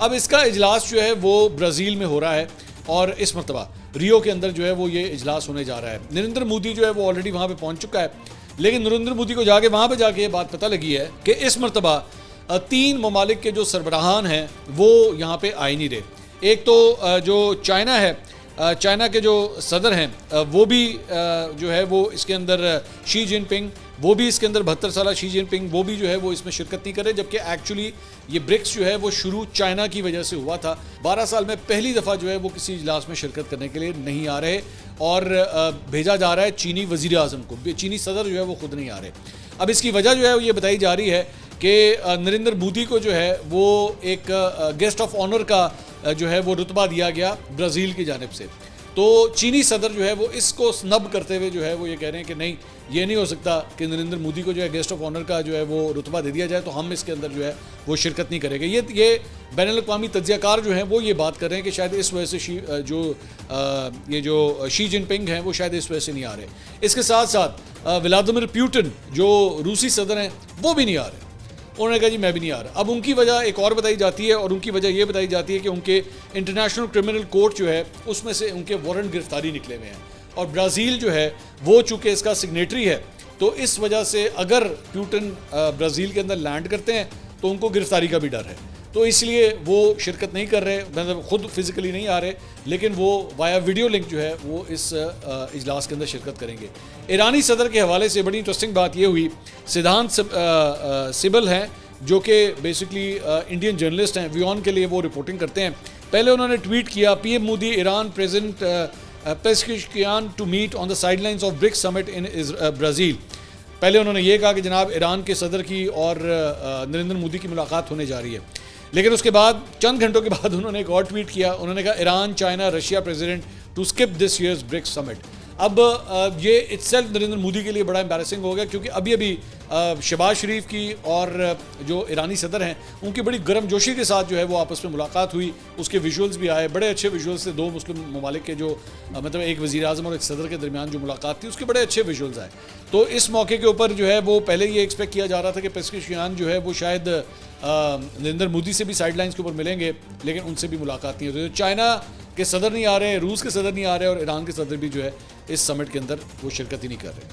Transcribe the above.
अब इसका इजलास जो है वो ब्राज़ील में हो रहा है और इस मरतबा रियो के अंदर जो है वो ये इजलास होने जा रहा है। नरेंद्र मोदी जो है वो ऑलरेडी वहाँ पे पहुँच चुका है, लेकिन नरेंद्र मोदी को जाके वहाँ पे जाके ये बात पता लगी है कि इस मरतबा 3 ममालिक के जो सरबराहान हैं वो यहाँ पे आ ही नहीं रहे। एक तो जो चाइना है, चाइना के जो सदर हैं वो भी जो है वो इसके अंदर शी जिनपिंग, वो भी इसके अंदर 72 साल शी जिनपिंग वो भी जो है वो इसमें शिरकत नहीं करे, जबकि एक्चुअली ये ब्रिक्स जो है वो शुरू चाइना की वजह से हुआ था। 12 साल में पहली दफ़ा जो है वो किसी इजलास में शिरकत करने के लिए नहीं आ रहे और भेजा जा रहा है चीनी वज़ीर आज़म को। चीनी सदर जो है वो खुद नहीं आ रहे। अब इसकी वजह जो है ये बताई जा रही है कि नरेंद्र मोदी को जो है वो एक गेस्ट ऑफ ऑनर का जो है वो रुतबा दिया गया ब्राज़ील की जानिब से। तो चीनी सदर जो है वो इसको स्नब करते हुए जो है वो ये कह रहे हैं कि नहीं, ये नहीं हो सकता कि नरेंद्र मोदी को जो है गेस्ट ऑफ ऑनर का जो है वो रुतबा दे दिया जाए, तो हम इसके अंदर जो है वो शिरकत नहीं करेंगे। ये बैनुल-अक़वामी तज्ज़ियाकार जो हैं वो ये बात कर रहे हैं कि शायद इस वजह से ये जो शी जिनपिंग हैं वो शायद इस वजह से नहीं आ रहे। इसके साथ साथ व्लादिमीर पुतिन जो रूसी सदर हैं वो भी नहीं आ रहे। उन्होंने कहा जी मैं भी नहीं आ रहा। अब उनकी वजह एक और बताई जाती है, और उनकी वजह ये बताई जाती है कि उनके इंटरनेशनल क्रिमिनल कोर्ट जो है उसमें से उनके वारंट गिरफ्तारी निकले हुए हैं, और ब्राज़ील जो है वो चूँकि इसका सिग्नेटरी है, तो इस वजह से अगर पुतिन ब्राज़ील के अंदर लैंड करते हैं तो उनको गिरफ्तारी का भी डर है, तो इसलिए वो शिरकत नहीं कर रहे। मतलब खुद फिज़िकली नहीं आ रहे, लेकिन वो वाया वीडियो लिंक जो है वो इस इजलास के अंदर शिरकत करेंगे। ईरानी सदर के हवाले से बड़ी इंटरेस्टिंग बात ये हुई, सिद्धांत सिबल हैं जो कि बेसिकली इंडियन जर्नलिस्ट हैं, वियॉन के लिए वो रिपोर्टिंग करते हैं। पहले उन्होंने ट्वीट किया, PM Modi Iran president Pezeshkian to meet on the sidelines of BRICS summit in Brazil. पहले उन्होंने ये कहा कि जनाब ईरान के सदर की और नरेंद्र मोदी की मुलाकात होने जा रही है, लेकिन उसके बाद चंद घंटों के बाद उन्होंने एक और ट्वीट किया। उन्होंने कहा Iran China Russia president to skip this year's BRICS summit. अब ये इटसेल्फ नरेंद्र मोदी के लिए बड़ा एम्बैरेसिंग हो गया, क्योंकि अभी शहबाज शरीफ की और जो ईरानी सदर हैं उनकी बड़ी गर्मजोशी के साथ जो है वो आपस में मुलाकात हुई। उसके विजुअल्स भी आए, बड़े अच्छे विजुअल्स थे। 2 मुस्लिम ममालिक के जो मतलब एक वज़ीर आज़म और एक सदर के दरमियान जो मुलाकात थी उसके बड़े अच्छे विजुअल्स आए। तो इस मौके के ऊपर जो है वो पहले ये एक्सपेक्ट किया जा रहा था कि पेज़ेशकियान जो है वो शायद नरेंद्र मोदी से भी साइडलाइंस के ऊपर मिलेंगे, लेकिन उनसे भी मुलाकात नहीं होती। तो चाइना के सदर नहीं आ रहे, रूस के सदर नहीं आ रहे, और ईरान के सदर भी जो है इस समिट के अंदर वो शिरकत ही नहीं कर रहे।